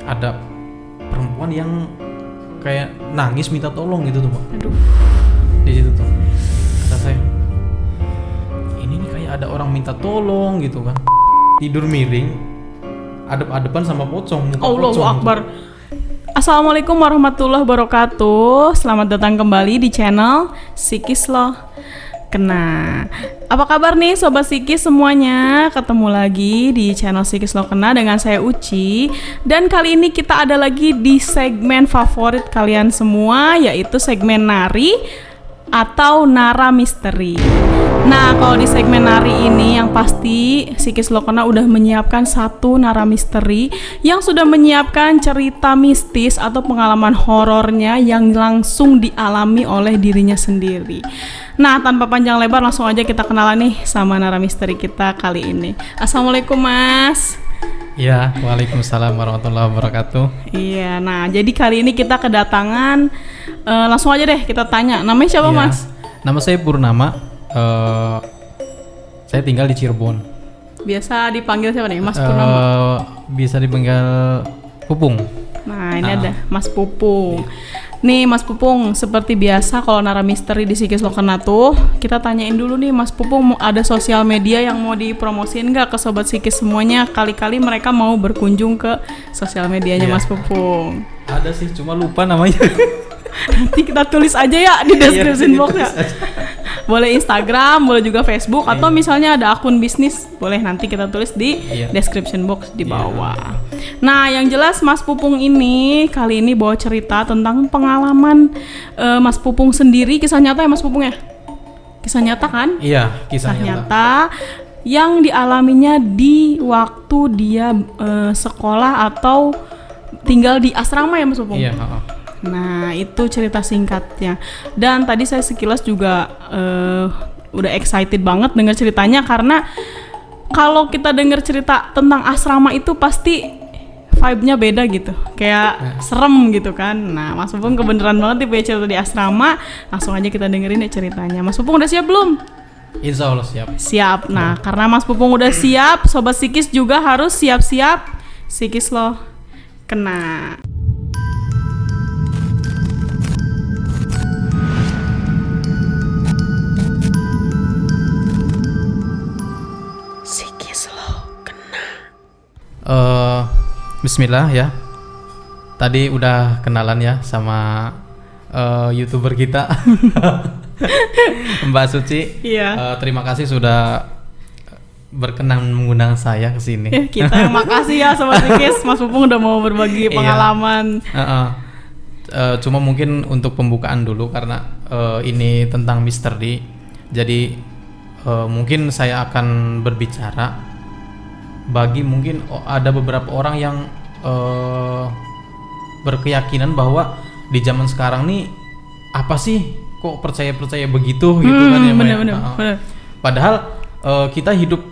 ada perempuan yang kayak nangis minta tolong gitu tuh Pak. Aduh. Di situ tuh kata saya, ini nih kayak ada orang minta tolong gitu kan, tidur miring, adep-adepan sama pocong, muka Allahu pocong Akbar. Assalamualaikum warahmatullahi wabarakatuh. Selamat datang kembali di channel Psikis Loh Kena. Apa kabar nih Sobat Psikis semuanya? Ketemu lagi di channel Psikis Loh Kena dengan saya Uci. Dan kali ini kita ada lagi di segmen favorit kalian semua, yaitu segmen nari atau Nara Misteri. Nah, kalau di segmen nari ini yang pasti Psikis Loh Kena udah menyiapkan satu Nara Misteri yang sudah menyiapkan cerita mistis atau pengalaman horornya yang langsung dialami oleh dirinya sendiri. Nah, tanpa panjang lebar langsung aja kita kenalan nih sama Nara Misteri kita kali ini. Assalamualaikum Mas. Ya, waalaikumsalam warahmatullahi wabarakatuh. Iya, nah jadi kali ini kita kedatangan langsung aja deh kita tanya. Namanya siapa Ya, Mas? nama saya Purnama. Saya tinggal di Cirebon. Biasa dipanggil siapa nih? Mas Purnama. Bisa dipanggil Pupung. Nah, ini ada Mas Pupung. Nih Mas Pupung, seperti biasa kalau Nara Misteri di Psikis Loh Kena tuh, kita tanyain dulu nih Mas Pupung, ada sosial media yang mau dipromosiin nggak ke Sobat Psikis semuanya? Kali-kali mereka mau berkunjung ke sosial medianya Mas Pupung. Ada sih, cuma lupa namanya. Nanti kita tulis aja ya di description box ya. Boleh Instagram, boleh juga Facebook, atau misalnya ada akun bisnis, boleh nanti kita tulis di description box di bawah. Nah, yang jelas Mas Pupung ini kali ini bawa cerita tentang pengalaman Mas Pupung sendiri, kisah nyata ya Mas Pupung ya? Kisah nyata kan? Iya, kisah nyata yang dialaminya di waktu dia sekolah atau tinggal di asrama ya Mas Pupung? Iya, Nah, itu cerita singkatnya. Dan tadi saya sekilas juga udah excited banget dengar ceritanya, karena kalau kita dengar cerita tentang asrama itu pasti vibe-nya beda gitu. Kayak serem gitu kan. Nah, Mas Pupung kebenaran banget nih punya cerita di asrama. Langsung aja kita dengerin ya ceritanya. Mas Pupung udah siap belum? Insya Allah siap. Siap. Nah, karena Mas Pupung udah siap, Sobat Psikis juga harus siap-siap. Psikis Loh Kena. Bismillah ya. Tadi udah kenalan ya sama YouTuber kita Mbak Suci. Iya. Terima kasih sudah berkenan mengundang saya ke sini. Ya, kita yang makasih ya Sobat Psikis, Mas Pupung udah mau berbagi pengalaman. Cuma mungkin untuk pembukaan dulu karena ini tentang misteri. Jadi mungkin saya akan berbicara bagi mungkin ada beberapa orang yang berkeyakinan bahwa di zaman sekarang nih apa sih kok percaya begitu gitu kan ya Mbak. Bener. Padahal kita hidup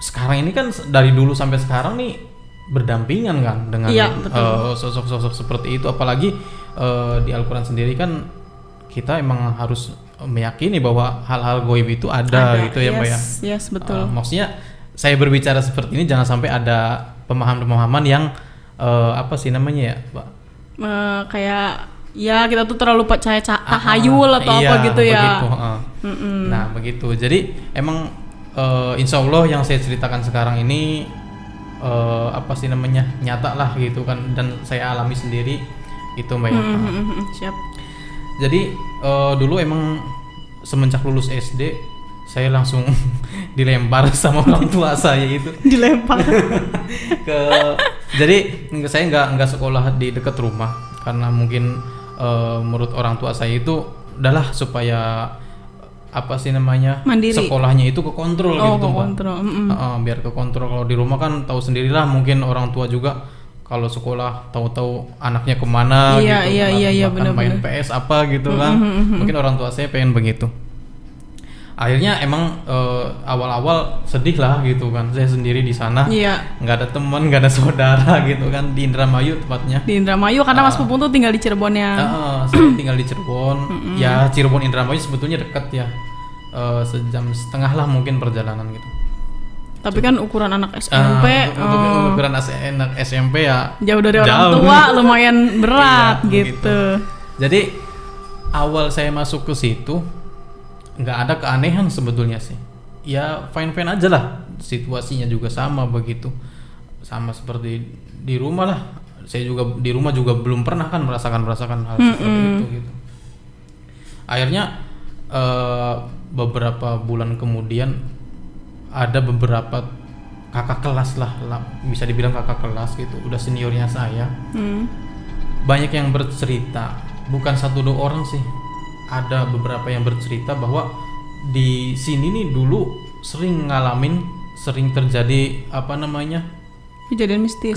sekarang ini kan dari dulu sampai sekarang nih berdampingan kan dengan sosok-sosok seperti itu, apalagi di Al-Quran sendiri kan kita emang harus meyakini bahwa hal-hal goib itu ada gitu ya Mbak ya. Yes, betul. Maksudnya saya berbicara seperti ini jangan sampai ada pemahaman-pemahaman yang apa sih namanya ya, Pak? Kayak ya kita tuh terlalu percaya tahayul atau apa gitu ya. Nah, begitu. Jadi emang insya Allah yang saya ceritakan sekarang ini apa sih namanya nyata lah gitu kan, dan saya alami sendiri itu Mbak ya. Siap. Jadi dulu emang semenjak lulus SD saya langsung dilempar sama orang tua saya itu. Dilempar. Jadi saya nggak sekolah di dekat rumah karena mungkin menurut orang tua saya itu adalah supaya apa sih namanya mandiri. Sekolahnya itu kekontrol gitu Mbak. Biar kekontrol. Kalau di rumah kan tahu sendirilah, mungkin orang tua juga kalau sekolah tahu-tahu anaknya kemana gitu, bahkan main PS apa gitu kan. Mungkin orang tua saya pengen begitu. Akhirnya emang awal-awal sedih lah gitu kan, saya sendiri di sana, nggak ada teman, nggak ada saudara gitu kan, di Indramayu tepatnya. Di Indramayu karena Mas Pupung tuh tinggal di Cirebon ya. Saya tinggal di Cirebon. Ya Cirebon Indramayu sebetulnya dekat ya, sejam setengah lah mungkin perjalanan gitu. Tapi kan ukuran anak SMP, untuk ukuran anak SMP ya jauh dari orang tua, lumayan berat gitu. Jadi awal saya masuk ke situ nggak ada keanehan sebetulnya sih. Ya fine aja lah, situasinya juga sama begitu, sama seperti di rumah lah. Saya juga di rumah juga belum pernah kan merasakan hal seperti itu gitu. Akhirnya beberapa bulan kemudian ada beberapa kakak kelas lah, bisa dibilang kakak kelas gitu, udah seniornya saya. Banyak yang bercerita, bukan 1-2 orang sih, ada beberapa yang bercerita bahwa di sini nih dulu sering terjadi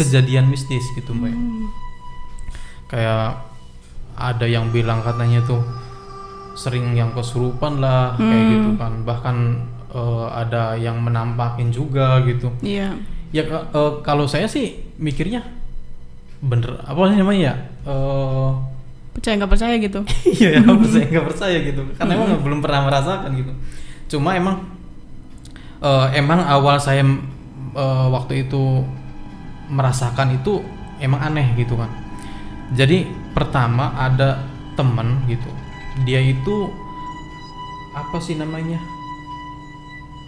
kejadian mistis gitu Mbak. Kayak ada yang bilang katanya tuh sering yang kesurupan lah kayak gitu kan, bahkan ada yang menampakin juga gitu. Iya. Ya kalau saya sih mikirnya bener apa namanya ya? Percaya nggak percaya gitu? Iya, percaya nggak percaya gitu. Karena emang belum pernah merasakan gitu. Cuma emang awal saya waktu itu merasakan itu emang aneh gitu kan. Jadi pertama ada teman gitu. Dia itu apa sih namanya?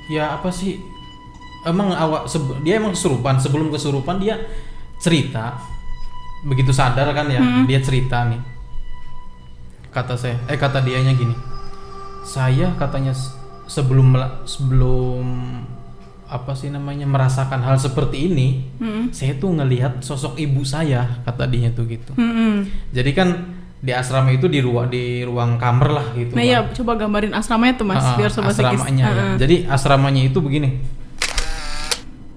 Ya apa sih, emang dia emang kesurupan. Sebelum kesurupan dia cerita, begitu sadar kan ya, dia cerita nih, kata dianya gini, saya katanya sebelum apa sih namanya merasakan hal seperti ini, saya tuh ngelihat sosok ibu saya, kata dia tuh gitu. Jadi kan di asrama itu di ruang kamar lah gitu. Nah ya, coba gambarin asramanya tuh Mas, biar sobat Sikis. Asramanya ya. Jadi asramanya itu begini,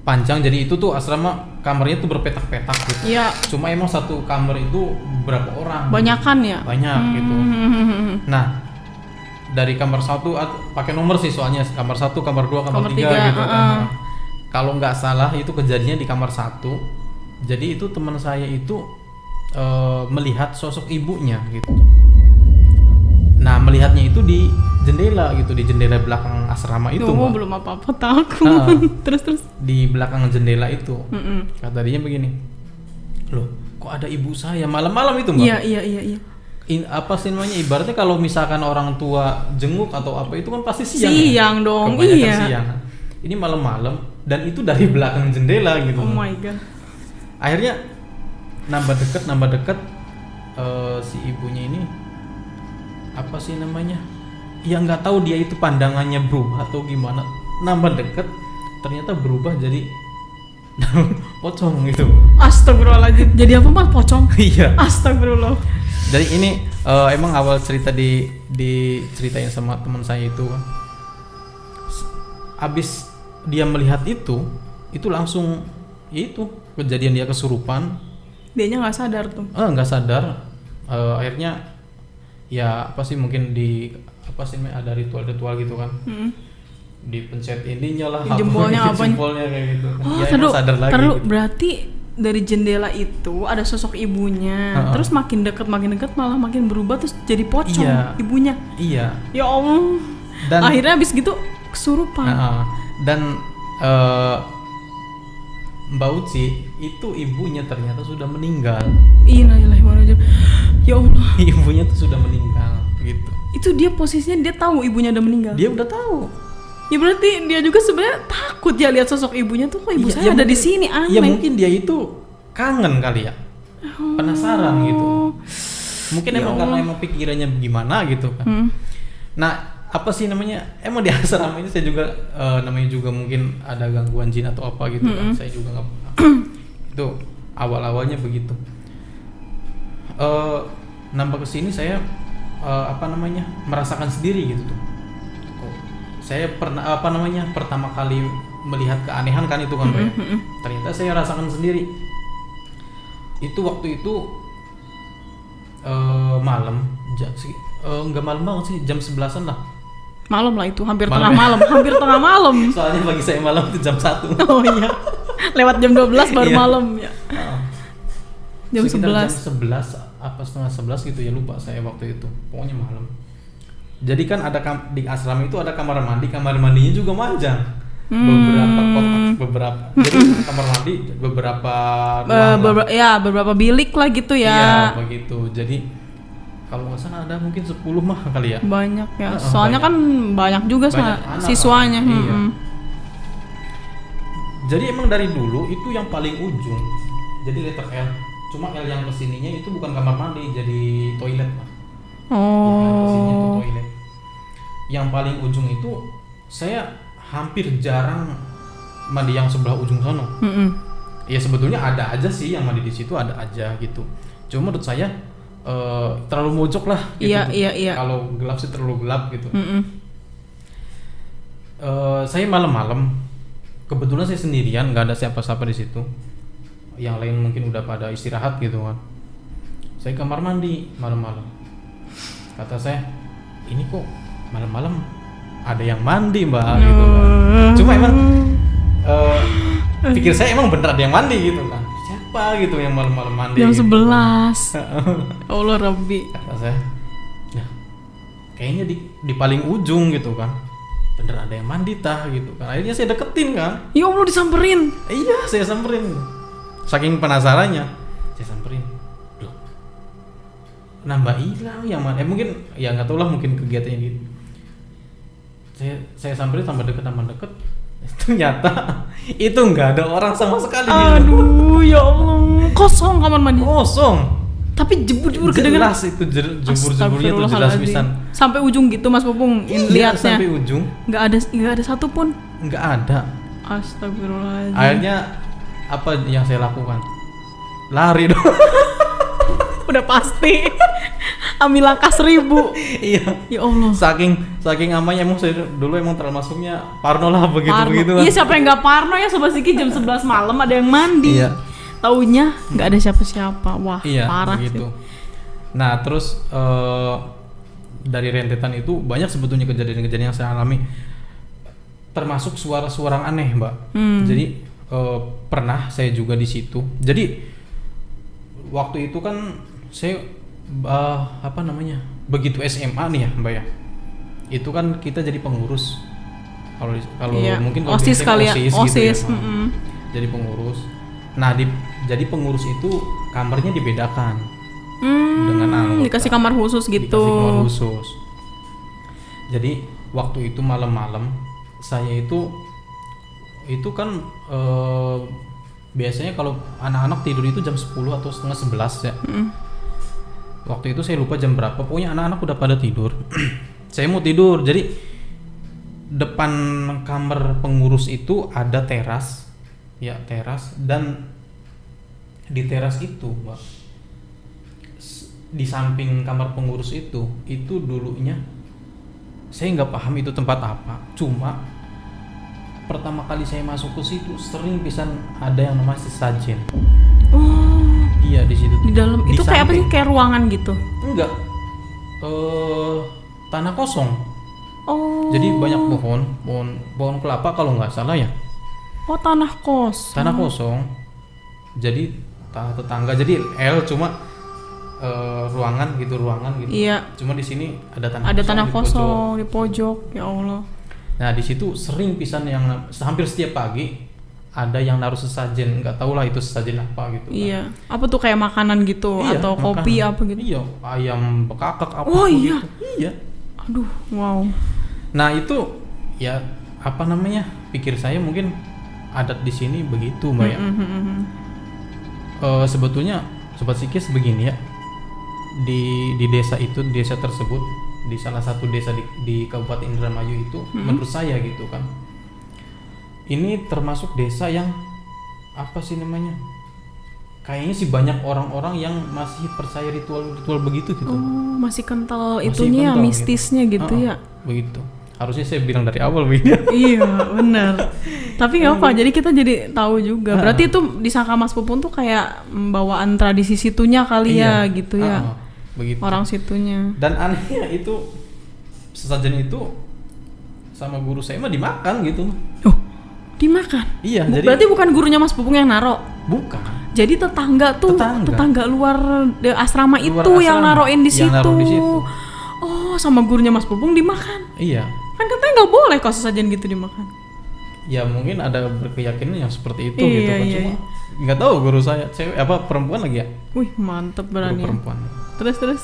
panjang. Jadi itu tuh asrama kamarnya tuh berpetak-petak gitu. Iya. Cuma emang satu kamar itu berapa orang? Banyakan ya? Banyak gitu. Nah dari kamar 1 pakai nomor sih soalnya, kamar 1, kamar 2, kamar 3 gitu kan. Kalau nggak salah itu kejadiannya di kamar 1. Jadi itu teman saya itu melihat sosok ibunya gitu. Nah melihatnya itu di jendela gitu, di jendela belakang asrama itu. Belum apa-apa takut. Terus di belakang jendela itu. Kata dia begini, loh kok ada ibu saya malam-malam itu Mbak? Iya. Apa sih namanya, ibaratnya kalau misalkan orang tua jenguk atau apa itu kan pasti siang. Siang ya? Dong. Kebanyakan siang. Ini malam-malam dan itu dari belakang jendela gitu. Oh my god. Akhirnya nambah deket si ibunya ini apa sih namanya, ya nggak tahu dia itu pandangannya berubah atau gimana, nambah deket ternyata berubah jadi pocong gitu. Astagfirullahaladzim, jadi apa Mas, pocong? Iya. Astagfirullah. Jadi ini emang awal cerita diceritain sama teman saya itu kan. Abis dia melihat itu langsung itu kejadian dia kesurupan. Dianya nggak sadar tuh. Nggak sadar. Akhirnya ya apa sih, mungkin ada ritual gitu kan. Dipencet ininya lah. Jempolnya kayak gitu. Oh, ya, sadar lagi. Gitu. Berarti dari jendela itu ada sosok ibunya. Terus makin dekat malah makin berubah terus jadi pocong ibunya. Iya. Ya Allah. Dan akhirnya abis gitu kesurupan. Dan Mbak Uci itu ibunya ternyata sudah meninggal. Innalillahi wa inna ilaihi raji'un. Ya Allah. Ibunya tuh sudah meninggal gitu. Itu dia posisinya dia tahu ibunya udah meninggal. Dia udah tahu. Ya berarti dia juga sebenarnya takut ya lihat sosok ibunya tuh, kok ibu saya ada di sini, aneh. Ya mungkin dia itu kangen kali ya. Penasaran gitu. Mungkin emang karena emang pikirannya gimana gitu kan. Nah, apa sih namanya, emang di asrama ini saya juga namanya juga mungkin ada gangguan jin atau apa gitu kan, saya juga nggak itu awal-awalnya begitu. Nambah kesini saya merasakan sendiri gitu tuh. Saya pernah pertama kali melihat keanehan kan itu kan Pak. Ternyata saya rasakan sendiri. Itu waktu itu malam, nggak malam banget sih, jam 11-an lah. Malam lah itu, hampir tengah malam. Soalnya bagi saya malam itu jam 1. Oh iya. Lewat jam 12 baru malam ya. Jam 11. Jam 11 apa setengah 11 gitu ya, lupa saya waktu itu. Pokoknya malam. Jadi kan ada di asrama itu ada kamar mandinya juga panjang. beberapa jadi kamar mandi beberapa bilik lah gitu ya. Iya begitu. Jadi kalau nggak salah ada mungkin 10 mah kali ya. Banyak ya. Soalnya banyak. Kan banyak juga siswanya. Iya. Jadi emang dari dulu itu yang paling ujung. Jadi letter L. Cuma L yang kesininya itu bukan kamar mandi, jadi toilet lah. Yang kesininya itu toilet. Yang paling ujung itu saya hampir jarang mandi yang sebelah ujung sana. Ya sebetulnya ada aja sih yang mandi di situ, ada aja gitu. Cuma menurut saya terlalu mojok lah gitu. Iya. Kalau gelap sih terlalu gelap gitu. Saya malam-malam kebetulan saya sendirian, nggak ada siapa-siapa di situ. Yang lain mungkin udah pada istirahat gitu kan. Saya kamar mandi malam-malam. Kata saya, ini kok malam-malam ada yang mandi mbak gitu kan. Cuma emang pikir saya emang bener ada yang mandi gitu kan. Siapa gitu yang malam-malam mandi jam gitu 11 Allah Rabbi. Kata saya, nah kayaknya di paling ujung gitu kan, bener ada yang mandi tah gitu kan. Akhirnya saya deketin kan. Ya Allah, disamperin. Iya, saya samperin. Saking penasarannya, saya samperin. Loh, nambah hilang yang mana? Mungkin ya nggak tahu lah, mungkin kegiatannya gitu. Saya samperin tambah deket. Ternyata itu nggak ada orang sama sekali. Aduh, ya Allah, kosong kamar mandi. Kosong. Tapi jebur-jebur kedengeran. Jelas itu jebur-jeburnya tuh jelas pisan. Sampai ujung gitu Mas Pupung lihatnya. Sampai ujung. Nggak ada satupun. Nggak ada. Astagfirullahaladzim. Akhirnya apa yang saya lakukan? Lari dong. Udah pasti. Ambil langkah 1000. Iya. Ya Allah. Saking amanya emang saya dulu emang termasuknya parno lah begitu kan. Iya, siapa yang nggak parno ya Sobat Siki, jam 11 malam ada yang mandi. Iya. Taunya nggak ada siapa-siapa. Wah, iya, parah begitu. Sih. Nah, terus dari rentetan itu banyak sebetulnya kejadian-kejadian yang saya alami. Termasuk suara-suara aneh, Mbak. Jadi pernah saya juga di situ. Jadi waktu itu kan saya begitu SMA nih ya Mbak ya, itu kan kita jadi pengurus kalau iya, mungkin OSIS kali ya, OSIS gitu ya. Jadi pengurus. Nah jadi pengurus itu kamarnya dibedakan dengan anggota, dikasih kamar khusus gitu. Dikasih kamar khusus. Jadi waktu itu malam-malam saya itu kan biasanya kalau anak-anak tidur itu jam 10 atau setengah 11 ya. Waktu itu saya lupa jam berapa, pokoknya anak-anak udah pada tidur. Saya mau tidur, jadi depan kamar pengurus itu ada teras, ya teras, dan di teras itu, Mbak, di samping kamar pengurus itu dulunya saya nggak paham itu tempat apa. Cuma pertama kali saya masuk ke situ sering pisan ada yang namanya sesajen. Iya di situ. Di dalam itu kayak apa sih? Kayak ruangan gitu? Enggak. Tanah kosong. Oh. Jadi banyak pohon kelapa kalau nggak salah ya. Oh, tanah kosong. Tanah kosong. Jadi tetangga. Jadi L cuma ruangan gitu. Iya. Cuma di sini ada tanah. Ada tanah kosong di pojok. Ya Allah. Nah di situ sering pisan yang hampir setiap pagi ada yang naruh sesajen, nggak tahu lah itu sesajen apa gitu. Iya. Kan. Apa tuh kayak makanan gitu atau kopi apa gitu? Iya, ayam bekakak apa gitu. Iya. Aduh, wow. Nah itu ya apa namanya? Pikir saya mungkin adat di sini begitu, Mbak ya. Sebetulnya Sobat Sikis begini ya. Di desa itu, desa tersebut, di salah satu desa di Kabupaten Indramayu itu, menurut saya gitu kan. Ini termasuk desa yang apa sih namanya? Kayaknya sih banyak orang-orang yang masih percaya ritual begitu gitu. Oh, masih kental itunya, kental, mistisnya gitu ya. Begitu. Harusnya saya bilang dari awal begini. Iya, benar. Tapi nggak apa, jadi kita jadi tahu juga. Berarti itu disangka Mas Pupun tuh kayak bawaan tradisi situnya kali ya, gitu ya. Begitu. Orang situnya. Dan anehnya itu sesajen itu sama guru saya mah dimakan gitu. Oh. Dimakan? Iya. Berarti bukan gurunya Mas Pupung yang naro? Bukan. Jadi tetangga luar asrama itu yang naroin di situ. Oh, sama gurunya Mas Pupung dimakan? Iya. Kan katanya nggak boleh kalau sesajen gitu dimakan. ya mungkin ada berkeyakinan yang seperti itu gitu kan. Cuma nggak tahu guru saya cewek apa perempuan lagi ya. Wih mantep berani. Guru perempuan. Terus.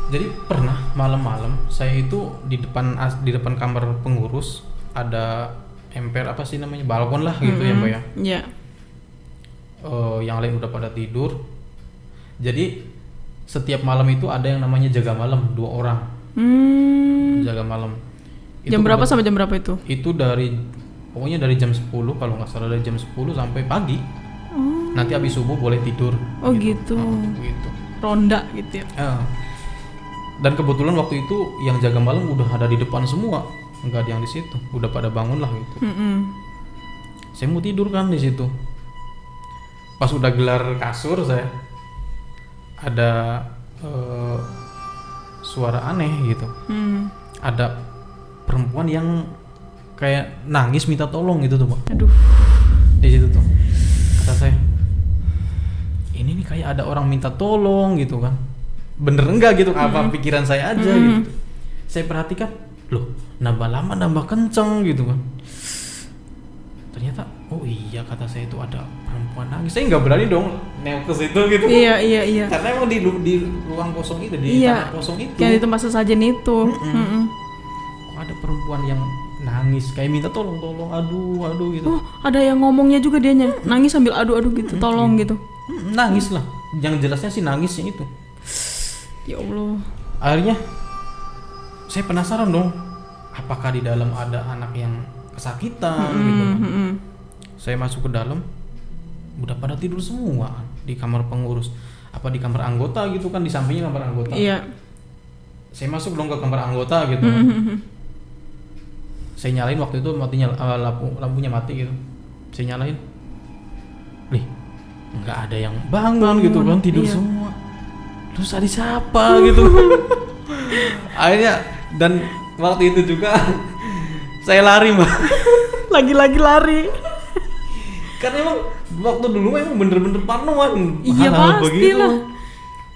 Jadi pernah malam-malam saya itu di depan kamar pengurus ada emper apa sih namanya, balkon lah gitu ya Mbak ya. Iya. Yang lain udah pada tidur. Jadi setiap malam itu ada yang namanya jaga malam 2 orang. Jaga malam. Jam berapa sampai jam berapa itu? Itu pokoknya dari jam 10 kalau nggak salah, dari jam 10 sampai pagi. Nanti habis subuh boleh tidur. Oh gitu. Gitu. Ronda gitu ya. Dan kebetulan waktu itu yang jaga malam udah ada di depan semua, nggak ada yang di situ, udah pada bangun lah gitu. Saya mau tidur kan di situ. Pas udah gelar kasur saya, ada suara aneh gitu. Ada perempuan yang kayak nangis minta tolong gitu tuh Pak. Aduh. Di situ tuh kata saya, ini nih kayak ada orang minta tolong gitu kan. Bener enggak gitu, apa pikiran saya aja gitu. Saya perhatikan, loh nambah lama nambah kenceng gitu kan. Ternyata oh iya kata saya itu ada perempuan nangis. Saya nggak berani dong nengok ke situ gitu. Iya. Karena emang di ruang kosong itu, di tanah kosong itu. Yang di tempat sesajen itu. Kok ada perempuan yang nangis kayak minta tolong aduh gitu. Oh ada yang ngomongnya juga dianya, nangis sambil aduh gitu, tolong gitu. Nangis lah, yang jelasnya sih nangisnya itu. Ya Allah. Akhirnya saya penasaran dong, apakah di dalam ada anak yang kesakitan gitu kan. Saya masuk ke dalam, udah pada tidur semua di kamar pengurus, apa di kamar anggota gitu kan, di sampingnya kamar anggota. Iya. Saya masuk dong ke kamar anggota gitu kan. Saya nyalain waktu itu lampunya mati gitu. Saya nyalain, nggak ada yang bangun gitu kan, tidur semua. Terus ada siapa gitu. Akhirnya dan waktu itu juga saya lari Mbak. Lagi-lagi lari. Karena emang waktu dulu emang bener-bener parnoan. Iya pasti lah.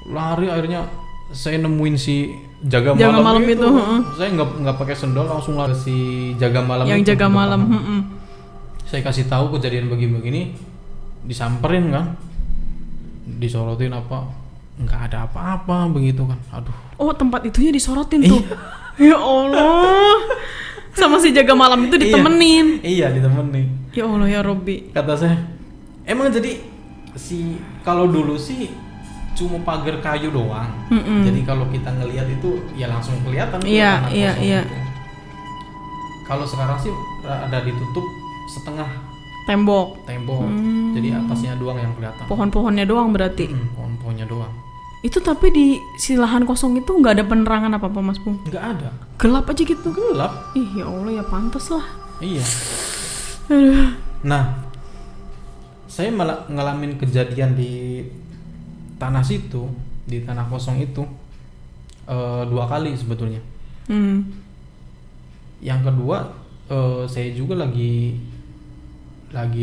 Lari akhirnya saya nemuin si jaga malam itu. Saya nggak pakai sendal, langsung lari si jaga malam. Yang jaga malam. Saya kasih tahu kejadian begini, disamperin kan, disorotin apa. Nggak ada apa-apa begitu kan. Aduh. Oh tempat itunya disorotin tuh. Ya Allah. Sama si jaga malam itu ditemenin. Iya ditemenin. Ya Allah ya Robbi. Kata saya, emang jadi kalau dulu sih cuma pagar kayu doang. Jadi kalau kita ngelihat itu ya langsung kelihatan. Iya. Kalau sekarang sih ada ditutup setengah tembok. Jadi atasnya doang yang kelihatan. Pohon-pohonnya doang berarti. Pohon-pohonnya doang. Itu tapi di si lahan kosong itu nggak ada penerangan apa Mas Bung? Nggak ada. Gelap aja gitu. Gelap. Ih ya Allah ya pantas lah. Iya. Nah, saya malah ngalamin kejadian di tanah situ, di tanah kosong itu 2 kali sebetulnya. Yang kedua saya juga lagi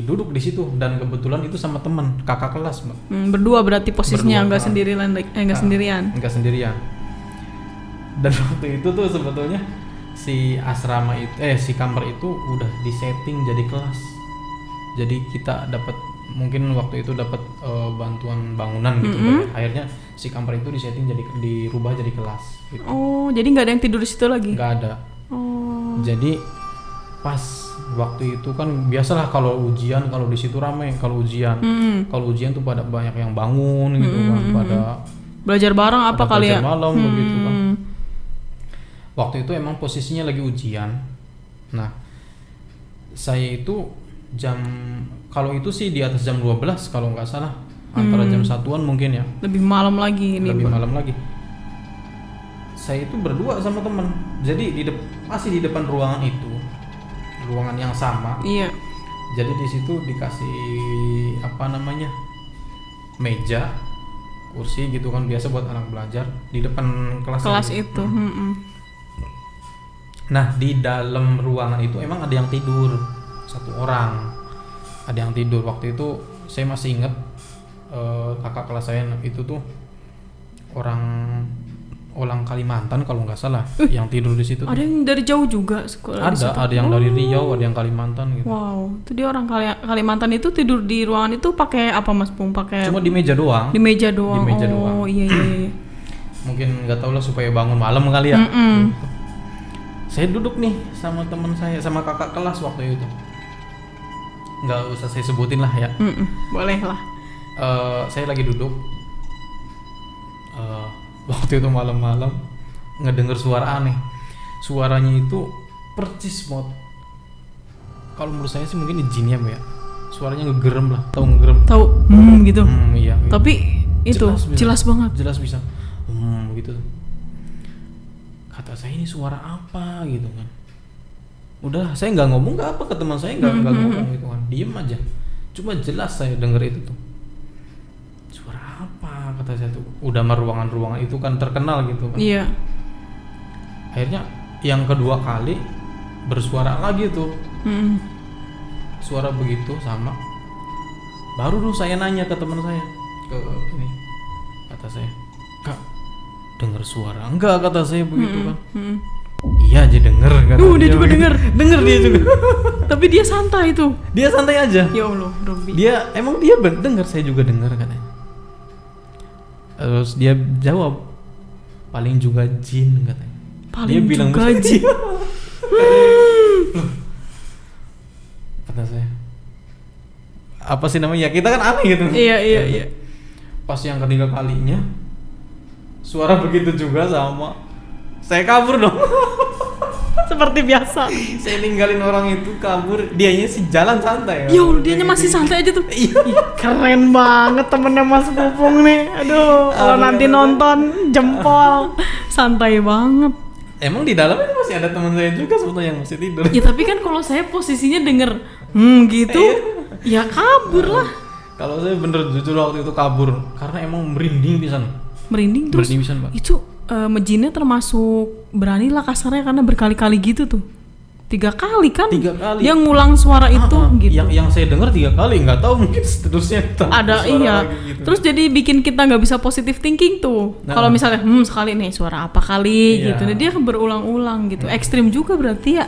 duduk di situ dan kebetulan itu sama teman kakak kelas Mbak. Berdua berarti posisinya nggak sendirian, sendirian. Nggak sendirian. Dan waktu itu tuh sebetulnya si asrama itu si kamar itu udah disetting jadi kelas. Jadi kita dapat mungkin waktu itu dapat bantuan bangunan gitu. Akhirnya si kamar itu disetting dirubah jadi kelas. Gitu. Oh jadi nggak ada yang tidur di situ lagi? Nggak ada. Oh. Jadi pas waktu itu kan biasalah kalau ujian, kalau di situ ramai kalau ujian. Kalau ujian tuh pada banyak yang bangun gitu kan, pada belajar bareng apa kali ya? Belajar malam begitu kan. Waktu itu emang posisinya lagi ujian. Nah, saya itu kalau itu sih di atas jam 12 kalau nggak salah, antara jam 1-an mungkin ya. Lebih malam lagi ini. Lebih malam lagi. Saya itu berdua sama teman. Jadi masih di depan ruangan itu. Ruangan yang sama. Iya. Jadi di situ dikasih meja, kursi gitu kan, biasa buat anak belajar di depan kelas itu. Nah di dalam ruangan itu emang ada yang tidur 1 orang, ada yang tidur. Waktu itu saya masih ingat kakak kelas saya itu tuh orang orang Kalimantan kalau nggak salah yang tidur di situ. Ada yang dari jauh juga sekolah. Ada yang dari Riau, ada yang Kalimantan gitu. Wow, itu dia orang Kalimantan itu tidur di ruangan itu pakai apa Mas Pung? Pakai cuma di meja doang. Di meja doang. Oh iya. Mungkin nggak tahu lah supaya bangun malam kali ya. Gitu. Saya duduk nih sama teman saya, sama kakak kelas waktu itu. Nggak usah saya sebutin lah ya. Boleh lah. Saya lagi duduk. Waktu itu malam-malam ngedenger suara aneh. Suaranya itu percis banget. Kalau menurut saya sih mungkin jinnya ya. Suaranya ngegerem lah, tahu ngegerem. Tahu gitu. Iya. Gitu. Tapi itu jelas banget. Jelas bisa. Gitu. Kata saya ini suara apa gitu kan. Udah saya nggak ngomong nggak apa ke teman saya nggak ngomong gitu kan. Diem aja. Cuma jelas saya denger itu tuh. Suara apa kata saya tuh. Udah mah ruangan itu kan terkenal gitu kan. Iya. Akhirnya yang kedua kali bersuara lagi tuh. Suara begitu sama. Baru tuh saya nanya ke teman saya, ke ini, kata saya, Kak, denger suara enggak? Kata saya begitu kan. Iya aja denger kan. Dia juga denger dia juga. Tapi dia santai tuh. Dia santai aja. Ya Allah, Robby. Dia denger, saya juga denger katanya. Terus dia jawab, paling juga jin katanya. Paling dia bilang juga jin. Kata saya, apa sih namanya? Ya kita kan aneh gitu. Iya. Pas yang ketiga kalinya suara begitu juga sama. Saya kabur dong. Seperti biasa. Saya ninggalin orang itu kabur, dianya sih jalan santai. Ya Allah, dianya masih santai aja tuh. Keren banget temennya Mas Pupung nih. Aduh, kalau nanti nonton jempol. Santai banget. Emang di dalamnya masih ada teman saya juga sebetulnya yang masih tidur. Ya tapi kan kalau saya posisinya denger gitu, ya kabur lah. Kalau saya bener jujur waktu itu kabur karena emang merinding pisan. Merinding terus. Merinding pisan, Pak. Itu Mejinnya termasuk berani lah kasarnya karena berkali-kali gitu tuh. 3 kali kan? 3 kali. Yang ngulang suara itu gitu. Yang saya dengar 3 kali, nggak tahu mungkin seterusnya ada gitu. Terus jadi bikin kita nggak bisa positive thinking tuh. Kalau misalnya sekali nih suara apa kali gitu. Nah, dia berulang-ulang gitu. Ekstrim juga berarti ya.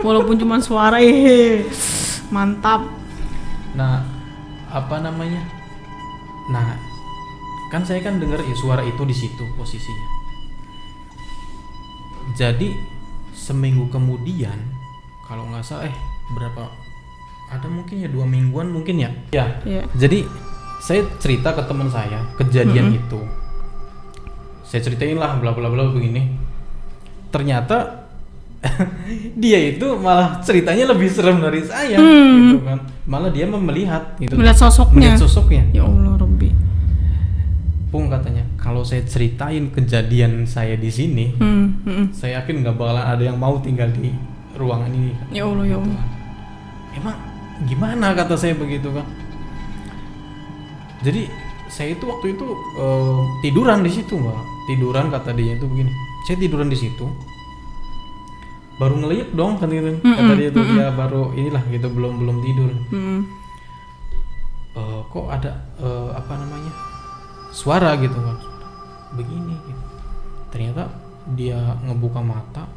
Walaupun cuma suara mantap. Nah, apa namanya? Nah, kan saya kan dengar suara itu di situ posisinya. Jadi seminggu kemudian kalau nggak salah berapa ada mungkin ya 2 mingguan mungkin ya. Jadi saya cerita ke teman saya kejadian itu. Saya ceritain lah bla bla bla begini. Ternyata dia itu malah ceritanya lebih serem dari saya gitu kan. Malah dia melihat gitu. Melihat sosoknya. Ya Allah, Robby. Pung katanya, kalau saya ceritain kejadian saya di sini, saya yakin nggak bakalan ada yang mau tinggal di ruangan ini. Ya Allah, ya Allah. Emang gimana kata saya begitu kan? Jadi saya itu waktu itu tiduran di situ, Mbak. Tiduran kata dia itu begini. Saya tiduran di situ. Baru ngeliyep dong kan gitu. Kata dia tuh dia baru inilah gitu belum tidur. Kok ada apa namanya? Suara gitu kan. Begini gitu. Ternyata dia ngebuka mata.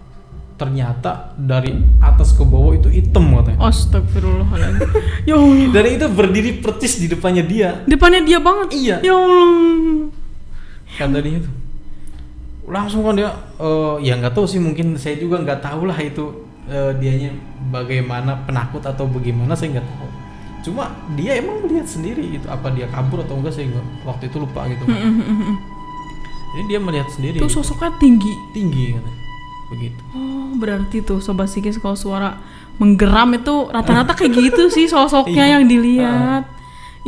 Ternyata dari atas ke bawah itu hitam katanya. Astagfirullahaladzim. Ya Allah. Dan itu berdiri persis di depannya dia. Depannya dia banget. Iya. Ya Allah. Kata dia itu. Langsung kan dia ya nggak tahu sih, mungkin saya juga nggak tahu lah itu dianya bagaimana, penakut atau bagaimana, saya nggak tahu. Cuma dia emang melihat sendiri itu, apa dia kabur atau enggak saya waktu itu lupa gitu. Jadi dia melihat sendiri. Itu sosoknya tinggi katanya. Begitu. Oh, berarti tuh Sobat Sikis kalau suara menggeram itu rata-rata kayak gitu sih sosoknya yang dilihat.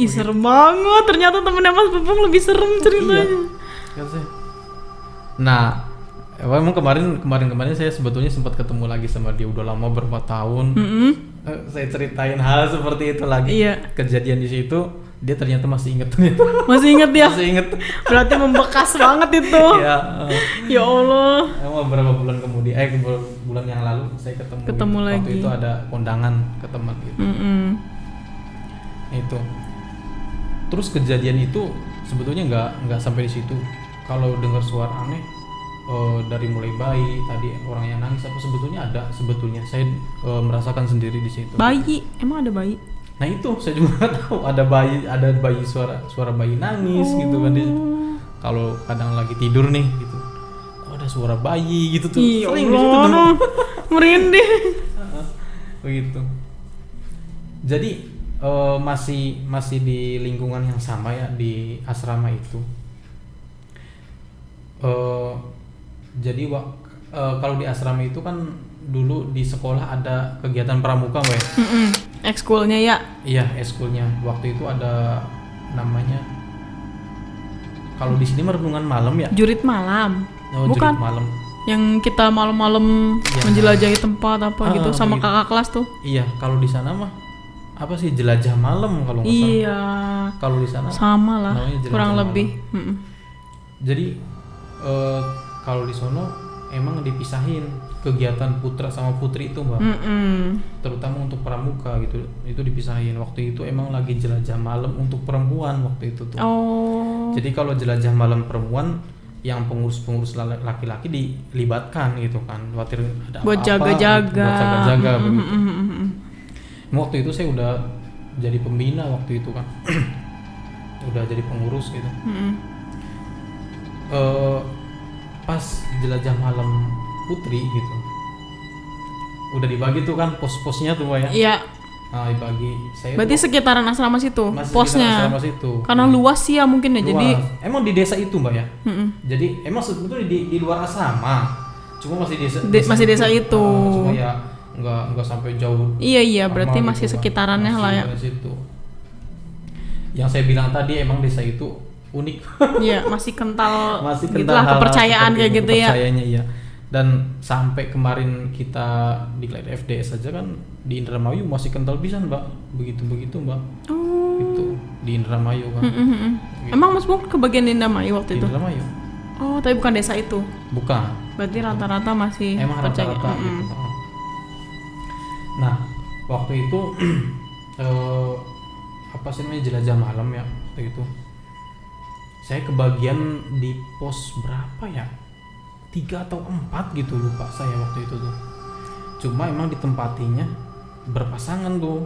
Ih, serem banget. Ternyata temennya Mas Pupung lebih serem ceritanya. Iya. Nah, emang kemarin saya sebetulnya sempat ketemu lagi sama dia, udah lama berapa tahun. Saya ceritain hal seperti itu lagi. Iya. Kejadian di situ, dia ternyata masih ingat. Masih ingat ya? Masih ingat. Berarti membekas banget itu. Iya. Ya Allah. Emang beberapa bulan kemudian, bulan yang lalu saya ketemu gitu. Lagi. Waktu itu ada kondangan ke teman gitu. Itu. Terus kejadian itu sebetulnya nggak sampai di situ. Kalau dengar suara aneh, dari mulai bayi tadi orang yang nangis apa sebetulnya ada, sebetulnya saya merasakan sendiri di situ. Bayi, emang ada bayi? Nah itu saya juga nggak tahu, ada bayi suara bayi nangis gitu kan dia. Kalau kadang lagi tidur nih gitu, kok ada suara bayi gitu tuh. Sering di situ tuh. Merinding. Begitu. Jadi masih di lingkungan yang sama ya, di asrama itu. Jadi kalau di asrama itu kan dulu di sekolah ada kegiatan pramuka, Mbak. Ekskulnya ya? Iya, ekskulnya. Waktu itu ada namanya, kalau di sini merenungan malam ya. Jurit malam. Oh, bukan? Jurit malam. Yang kita malam-malam menjelajahi tempat apa gitu sama begitu. Kakak kelas tuh. Iya, kalau di sana mah apa sih, jelajah malam kalau nggak salah. Iya. Kalau di sana sama lah, kurang lebih. Jadi kalau di sono emang dipisahin kegiatan putra sama putri itu, Mbak. Terutama untuk pramuka gitu, itu dipisahin. Waktu itu emang lagi jelajah malam untuk perempuan waktu itu tuh. Jadi kalau jelajah malam perempuan, yang pengurus laki-laki dilibatkan gitu kan, khawatir ada buat apa-apa, jaga-jaga. buat jaga-jaga begitu. Waktu itu saya udah jadi pembina waktu itu kan. Udah jadi pengurus gitu. Pas jelajah malam putri gitu, udah dibagi tuh kan pos-posnya tuh, Mbak ya. Iya. Nah, dibagi. Berarti sekitaran asrama situ posnya. Asrama situ. Karena luas sih ya mungkin ya. Luas. Jadi emang di desa itu, Mbak ya. Jadi emang sebetulnya di luar asrama. Cuma masih desa itu. Cuma ya nggak sampai jauh. Iya, berarti gitu, masih sekitarannya lah ya. Situ. Yang saya bilang tadi emang desa itu unik. Iya, masih kental gitulah kepercayaan kayak gitu ya. Kepercayaannya iya. Dan sampai kemarin kita di Glide FDS saja kan di Indramayu masih kental pisan, Mbak. Begitu, Mbak. Itu di Indramayu kan. Gitu. Emang Mas Bung kebagian Indramayu waktu itu? Indramayu. Oh, tapi bukan desa itu. Bukan. Berarti rata-rata masih emang percaya. Rata-rata gitu. Nah, waktu itu apa sih namanya, jelajah malam ya waktu itu. Saya kebagian di pos berapa ya? 3 atau 4 gitu, lupa saya waktu itu tuh. Cuma emang ditempatinya berpasangan tuh.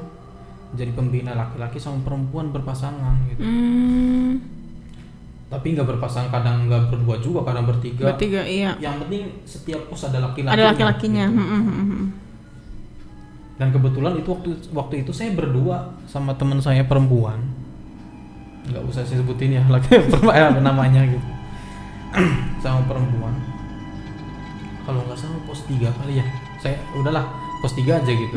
Jadi pembina laki-laki sama perempuan berpasangan gitu. Tapi nggak berpasangan, kadang nggak berdua juga, kadang bertiga. Iya. Yang penting setiap pos ada laki-lakinya. Ada laki-lakinya. Gitu. Dan kebetulan itu waktu itu saya berdua sama teman saya perempuan. Nggak usah saya sebutin ya laki apa namanya gitu. Sama perempuan. Kalau nggak salah pos 3 kali ya. Saya udahlah pos 3 aja gitu.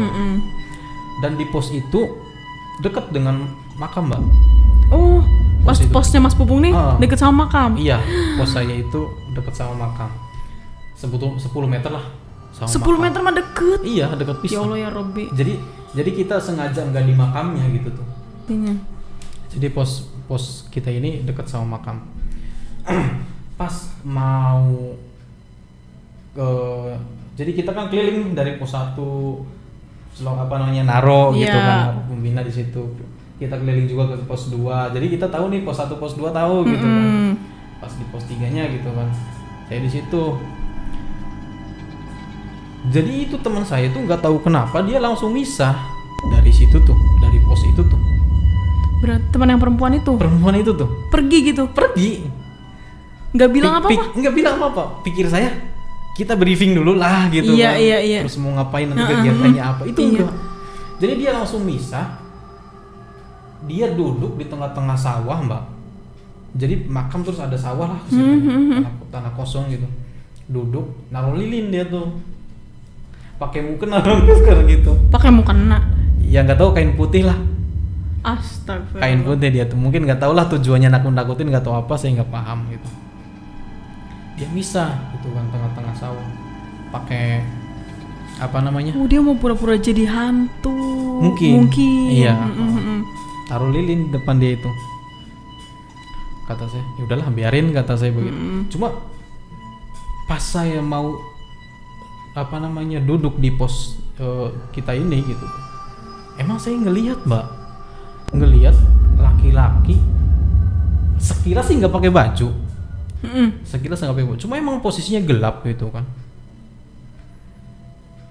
Dan di pos itu dekat dengan makam, Mbak. Oh, posnya Mas Pupung nih dekat sama makam. Iya, pos saya itu dekat sama makam. 10 meter lah sama 10 makam. Meter mah deket. Iya, dekat pisan. Ya Allah ya Robbi. Jadi kita sengaja nggak di makamnya gitu tuh. Iya. Jadi pos kita ini dekat sama makam. Pas mau jadi kita kan keliling dari pos 1 naro gitu kan, naro pembina di situ. Kita keliling juga ke pos 2. Jadi kita tahu nih pos 1 pos 2 tahu gitu kan. Pas di pos 3-nya gitu kan. Saya di situ. Jadi itu teman saya tuh nggak tahu kenapa dia langsung misah dari situ tuh, dari pos itu tuh. Berarti teman yang perempuan itu? Perempuan itu tuh. Pergi gitu? Pergi. Nggak bilang apa-apa? Nggak bilang apa-apa. Pikir saya kita briefing dulu lah gitu kan. Iya. Terus mau ngapain nanti kegiatannya apa? Itu enggak. Jadi dia langsung misah. Dia duduk di tengah-tengah sawah, Mbak. Jadi makam terus ada sawah lah ke situ. Tanah kosong gitu. Duduk, naruh lilin dia tuh. Pakai mukena sekarang gitu. Pakai mukena? Ya nggak tahu, kain putih lah. Astagfirullah. Kain putih dia tuh. Mungkin nggak tahu lah tujuannya nakut-nakutin, nggak tahu apa, saya nggak paham gitu. Dia misah gitu kan tengah-tengah sawah. Pakai apa namanya? Oh, dia mau pura-pura jadi hantu. Mungkin. Iya. Taruh lilin depan dia itu. Kata saya, ya udahlah biarin, kata saya begitu. Cuma pas saya mau duduk di pos kita ini gitu. Emang saya ngelihat, Mbak. Ngelihat laki-laki sekilas sih nggak pakai baju. Sekilas nggak apa-apa. Cuma emang posisinya gelap gitu kan.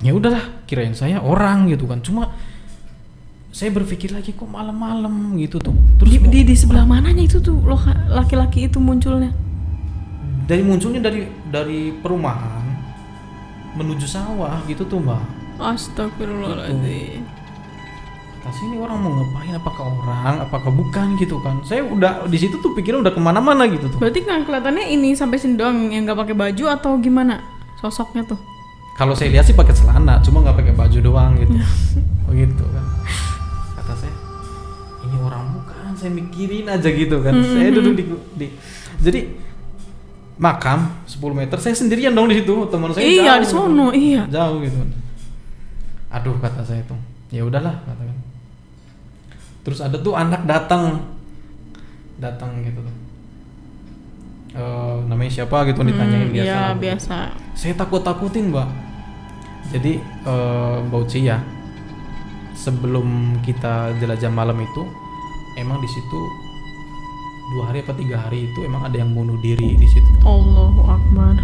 Ya udahlah, kirain saya orang gitu kan. Cuma saya berpikir lagi kok malam-malam gitu tuh. Terus di sebelah mananya itu tuh laki-laki itu munculnya? Munculnya dari perumahan menuju sawah gitu tuh, Mbak. Astagfirullahaladzim. Kata sini orang mau ngapain, apakah orang, apakah bukan gitu kan. Saya udah di situ tuh pikirnya udah kemana-mana gitu tuh. Berarti kan kelihatannya ini sampai sini doang yang nggak pakai baju atau gimana sosoknya tuh? Kalau saya lihat sih pakai celana, cuma nggak pakai baju doang gitu. Oh gitu kan. Kata saya, ini orang bukan, saya mikirin aja gitu kan. Saya duduk di jadi makam 10 meter, saya sendirian dong di situ, teman saya iya, jauh. Di sono, gitu. iya. Jauh gitu. Aduh, kata saya tuh. Ya udahlah, katakan. Terus ada tuh anak datang gitu tuh. Namanya siapa gitu ditanyain biasa. Iya, biasa. Saya takut-takutin, Mbak. Jadi Mbak Uci ya, sebelum kita jelajah malam itu, emang di situ 2 hari apa 3 hari itu emang ada yang bunuh diri di situ. Allahu Akbar.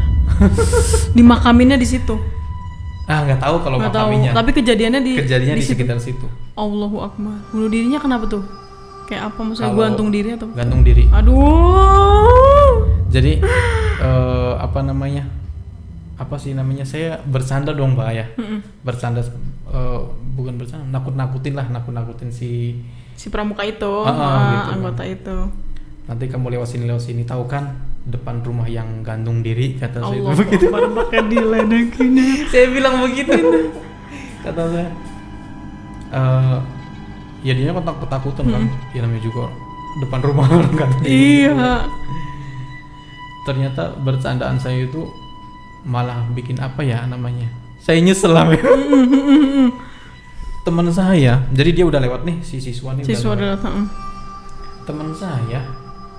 Dimakaminnya di situ. Nggak tahu kalau makaminya. Tapi kejadiannya di sekitar situ. Allahu Akbar. Bunuh dirinya kenapa tuh? Kayak apa maksudnya, gantung diri atau? Gantung diri. Aduh. Jadi apa namanya? Apa sih namanya? Saya bercanda dong, Mbak ya. Bercanda bukan bercanda, nakut-nakutin si pramuka itu, gitu, anggota itu. Nanti kamu lewat sini tahu kan depan rumah yang gantung diri, kata saya itu begitu. Pakai diledekin. Saya bilang begitu. Kata saya. Ya dia kan takut-takutan kan. Ya namanya juga depan rumah orang gantung diri. Iya. Ternyata bercandaan saya itu malah bikin apa ya namanya? Saya nyesel lah. Teman saya, jadi dia udah lewat nih, si siswa nih. Siswa udah datang. Teman saya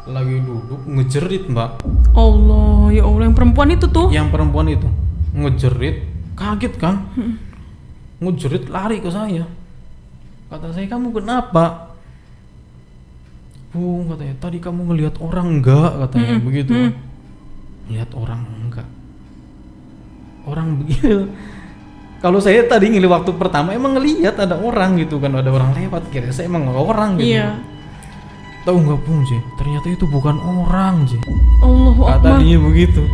lagi duduk ngejerit, Mbak. Allah, ya Allah, yang perempuan itu tuh. Yang perempuan itu ngejerit, kaget kan? Ngejerit lari ke saya. Kata saya, kamu kenapa? Bu, katanya, tadi kamu ngelihat orang enggak? Katanya begitu. Lihat orang enggak? Orang begitu. Kalau saya tadi ngelihat waktu pertama emang ngelihat ada orang gitu kan, ada orang lewat, kira saya emang orang gitu. Iya. Tahu nggak Pung sih? Ternyata itu bukan orang sih. Allahu Akbar. Tadinya begitu.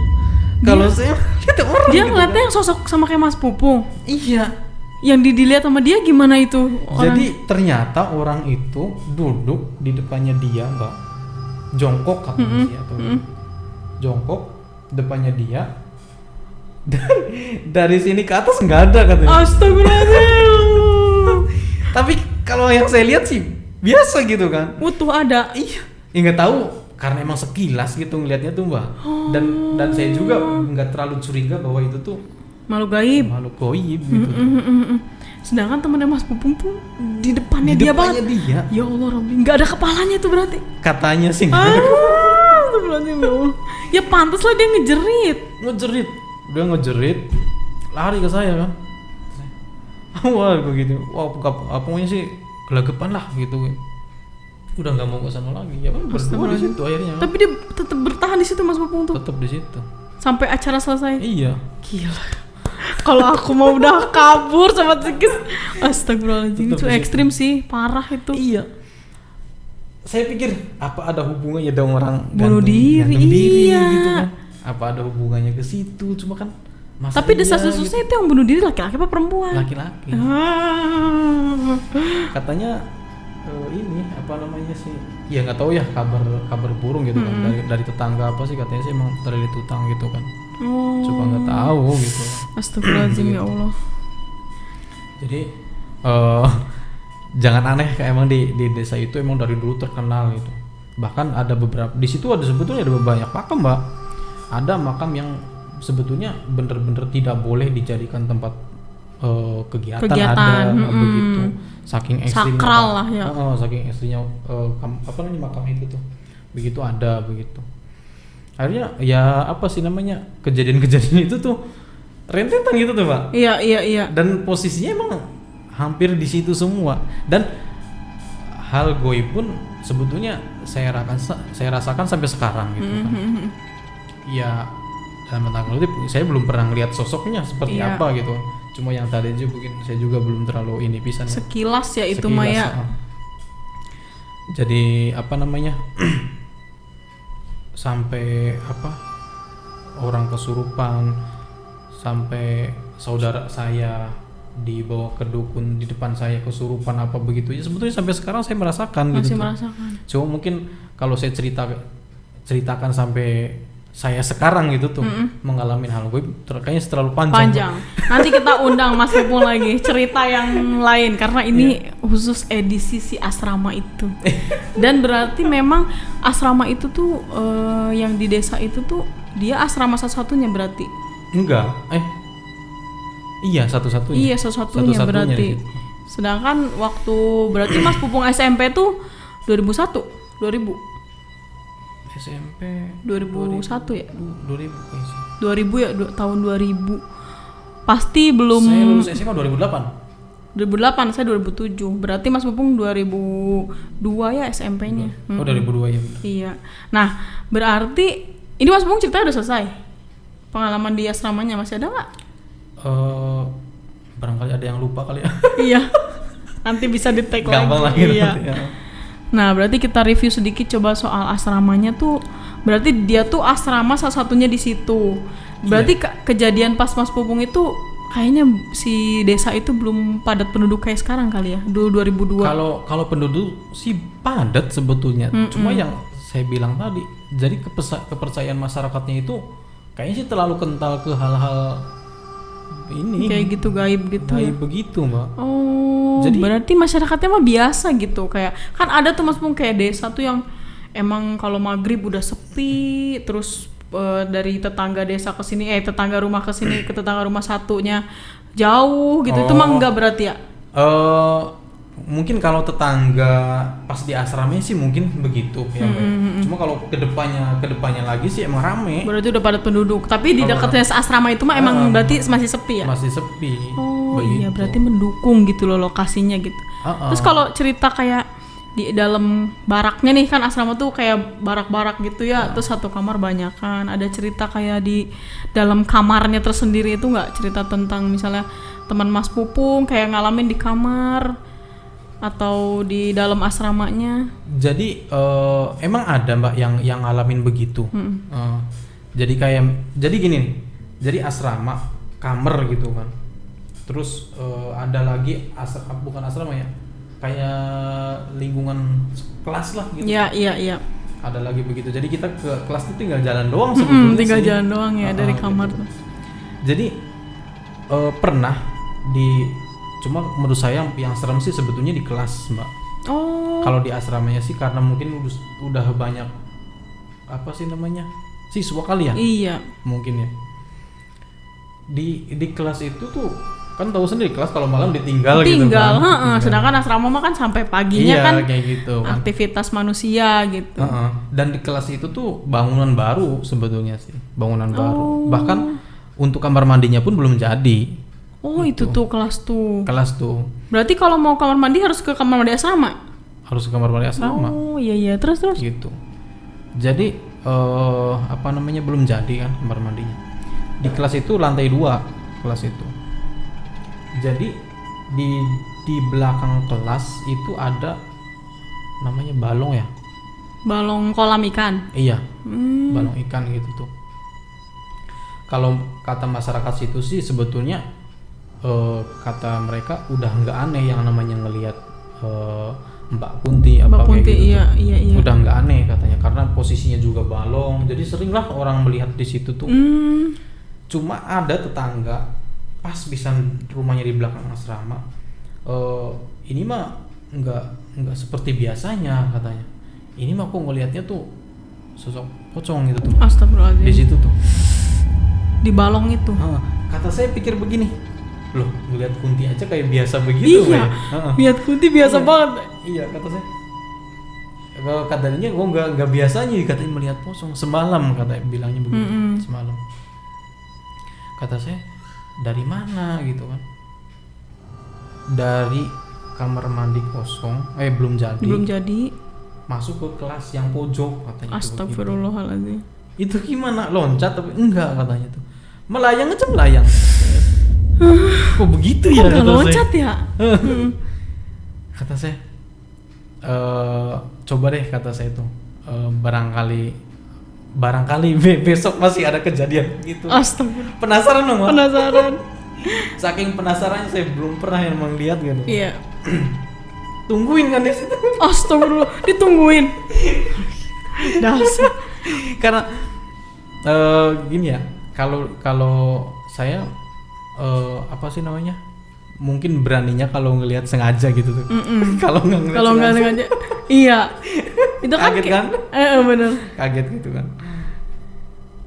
Kalau saya lihat orang. Dia gitu ngeliatnya kan. yang sosok sama kayak Mas Pupung. Iya. Yang dilihat sama dia gimana itu? Jadi ternyata orang itu duduk di depannya dia, Mbak. Jongkok katanya sih atau jongkok depannya dia. Dan dari sini ke atas nggak ada katanya. Astagfirullahaladzim. Tapi kalau yang saya lihat sih biasa gitu kan. Utuh ada. Iya. Ya nggak tahu karena emang sekilas gitu ngelihatnya tuh, Mbak. Dan saya juga nggak terlalu curiga bahwa itu tuh makhluk gaib. Makhluk gaib gitu. Sedangkan temannya Mas Pupung tuh di depannya dia banget. Dia. Ya Allah Rabbi, nggak ada kepalanya tuh berarti. Katanya sih nggak ada. Astagfirullahaladzim, ya Allah. Ya pantas lah dia ngejerit. Dia ngejerit, lari ke saya kan. Wah begitu. Wah pokoknya sih gelagapan lah gitu. Udah nggak mau ke sana lagi. Ya kan berdua di situ akhirnya. Tapi dia tetap bertahan di situ Mas Pupung tuh. Tetap di situ. Sampai acara selesai. Iya. Gila. Kalau aku mau udah kabur sama Sikis. Astagfirullahaladzim, itu ekstrim sih, parah itu. Iya. Saya pikir apa ada hubungannya dengan orang bunuh diri iya. Gitu kan. Apa ada hubungannya ke situ? Cuma kan tapi desas-desusnya gitu. Itu yang bunuh diri laki-laki apa perempuan? Laki-laki. Katanya ini apa namanya sih? Ya nggak tahu ya kabar burung gitu kan dari tetangga apa sih katanya sih emang terlilit utang gitu kan. Coba nggak tahu gitu. Astagfirullahaladzim ya Allah. Jadi jangan aneh kayak emang di desa itu emang dari dulu terkenal gitu. Bahkan ada beberapa di situ ada sebetulnya ada banyak makam, Mbak. Ada makam yang sebetulnya bener-bener tidak boleh dijadikan tempat kegiatan ada begitu. Saking ekstrimnya. Sakral lah ya. Saking ekstrimnya apa namanya makam itu tuh. Begitu ada begitu. Akhirnya ya apa sih namanya kejadian-kejadian itu tuh rentetan gitu tuh, Pak. Iya. Dan posisinya emang hampir di situ semua. Dan hal goib pun sebetulnya saya rasakan sampai sekarang gitu kan. ya dalam tanda kutip saya belum pernah ngelihat sosoknya seperti apa gitu. Cuma yang tadi aja mungkin saya juga belum terlalu ini pisan. Sekilas ya itu Maya. Jadi apa namanya? Sampai apa? Orang kesurupan, sampai saudara saya dibawa ke dukun di depan saya kesurupan apa begitu. Ya sebetulnya sampai sekarang saya merasakan. Masih gitu. merasakan. Cuma mungkin kalau saya ceritakan sampai saya sekarang gitu tuh mengalami hal gue kayaknya terlalu panjang. Nanti kita undang Mas Pupung lagi cerita yang lain karena ini khusus edisi si asrama itu. Dan berarti memang asrama itu tuh yang di desa itu tuh dia asrama satu-satunya berarti. Enggak. Iya, satu-satunya. Iya, satu-satunya berarti. Sedangkan waktu berarti Mas Pupung SMP tuh 2001. SMP 2001 ya? 2000 sih. 2000 ya, tahun 2000. Pasti belum. Saya lulus SMA 2008. 2008, saya 2007. Berarti Mas Pupung 2002 ya SMP-nya. 2002 ya. Iya. Nah, berarti ini Mas Pupung ceritanya udah selesai. Pengalaman di asramanya masih ada nggak? Barangkali ada yang lupa kali ya. Iya. Nanti bisa di-tag lagi. Gampang lagi iya. Nanti, ya. Nah, berarti kita review sedikit coba soal asramanya tuh. Berarti dia tuh asrama salah satunya di situ. Berarti kejadian pas Mas Pupung itu kayaknya si desa itu belum padat penduduk kayak sekarang kali ya. 2002. Kalau penduduk sih padat sebetulnya. Cuma yang saya bilang tadi, jadi kepercayaan masyarakatnya itu kayaknya sih terlalu kental ke hal-hal ini. Kayak gitu gaib gitu. Gaib begitu, Mbak. Oh, jadi berarti masyarakatnya mah biasa gitu. Kayak kan ada tuh Mas Pung kayak desa tuh yang emang kalau maghrib udah sepi, terus dari tetangga desa ke sini, tetangga rumah ke sini ke tetangga rumah satunya jauh gitu. Itu mah enggak berarti ya? Mungkin kalau tetangga pas di asramanya sih mungkin begitu ya. Cuma kalau kedepannya lagi sih emang rame. Berarti udah padat penduduk. Tapi di dekatnya asrama itu mah emang berarti masih sepi ya? Masih sepi. Oh begitu. Iya, berarti mendukung gitu loh lokasinya gitu. Terus kalau cerita kayak di dalam baraknya nih kan asrama tuh kayak barak-barak gitu ya. Terus satu kamar banyakan. Ada cerita kayak di dalam kamarnya tersendiri itu nggak? Cerita tentang misalnya teman Mas Pupung kayak ngalamin di kamar atau di dalam asramanya? Jadi emang ada Mbak yang ngalamin begitu. Jadi gini, jadi asrama kamar gitu kan. Terus ada lagi bukan asrama ya, kayak lingkungan kelas lah gitu. Iya. Ada lagi begitu. Jadi kita ke kelas itu tinggal jalan doang sebetulnya. Tinggal jalan doang ya dari kamar gitu. tuh. Jadi pernah cuma menurut saya yang serem sih sebetulnya di kelas, Mbak. Oh. Kalau di asramanya sih karena mungkin udah banyak apa sih namanya? Siswa kali ya? Iya. Mungkin ya. Di kelas itu tuh kan tahu sendiri kelas kalau malam ditinggal gitu kan. Sedangkan asrama mah kan sampai paginya kan kayak gitu kan. Aktivitas manusia gitu. Dan di kelas itu tuh bangunan baru sebetulnya sih. Bangunan baru. Bahkan untuk kamar mandinya pun belum jadi. Oh itu tuh kelas tuh. Berarti kalau mau kamar mandi harus ke kamar mandi asrama? Harus ke kamar mandi asrama. Oh iya terus. Gitu. Jadi apa namanya belum jadi kan kamar mandinya. Di kelas itu lantai 2 kelas itu. Jadi di belakang kelas itu ada namanya balong ya. Balong kolam ikan. Iya. Balong ikan gitu tuh. Kalau kata masyarakat situ sih sebetulnya kata mereka udah nggak aneh yang namanya ngelihat Mbak Kunti apa kayak gitu. Iya. Udah nggak aneh katanya karena posisinya juga balong. Jadi seringlah orang melihat di situ tuh. Cuma ada tetangga pas bisa rumahnya di belakang asrama. Ini mah nggak seperti biasanya katanya. Ini mah kok ngelihatnya tuh sosok pocong gitu tuh. Astagfirullahaladzim. Di situ tuh. Di balong itu. Kata saya pikir begini. Loh, ngeliat Kunti aja kayak biasa begitu. Iya, lihat Kunti biasa banget. Iya, kata saya. Kalau katanya gue nggak biasanya katanya melihat pocong semalam katanya bilangnya begitu. Semalam. Kata saya dari mana gitu kan? Dari kamar mandi kosong, belum jadi. Belum jadi. Masuk ke kelas yang pojok katanya. Astagfirullahaladzim. Itu gimana? Loncat tapi enggak katanya tuh. Melayang aja melayang. Kok begitu ya? Kok loncat ya? Kata saya, coba deh kata saya tuh, barangkali besok masih ada kejadian gitu. Astaga. Penasaran dong, Mak? Penasaran. Saking penasarannya saya belum pernah yang melihat gitu. Iya. Tungguin kan di situ. Astagfirullah, ditungguin. Dasar. Karena gini ya, kalau saya apa sih namanya? Mungkin beraninya kalau ngelihat sengaja gitu tuh. Kalau nggak sengaja. Iya. Itu kan kaget kan? Bener. Kaget gitu kan.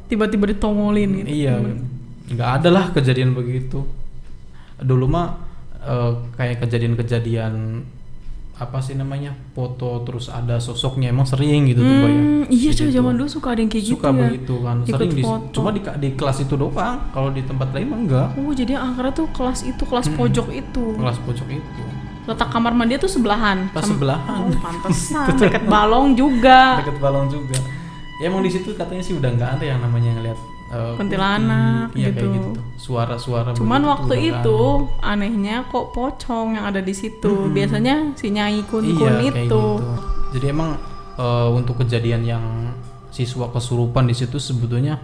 Tiba-tiba ditongolin gitu. Iya. Nggak ada lah kejadian begitu. Dulu mah kayak kejadian-kejadian apa sih namanya, foto terus ada sosoknya, emang sering gitu tuh Mbak ya. Iya, gitu. Zaman dulu suka ada yang kayak gitu ya. Suka begitu kan, sering cuma di kelas itu doang, kalau di tempat lain mah enggak. Oh, jadi akhirnya tuh kelas itu, kelas pojok itu. Kelas pojok itu. Letak kamar mandi tuh sebelahan. Sebelahan. Oh, pantesan. Deket balong juga. Deket balong juga. Ya emang di situ katanya sih udah nggak ada yang namanya ngeliat kuntilanak iya, gitu. Kayak gitu. Suara-suara. Cuman waktu itu anehnya kok pocong yang ada di situ. Biasanya si Nyai Kun-kun iya, itu. Gitu. Jadi emang untuk kejadian yang siswa kesurupan di situ sebetulnya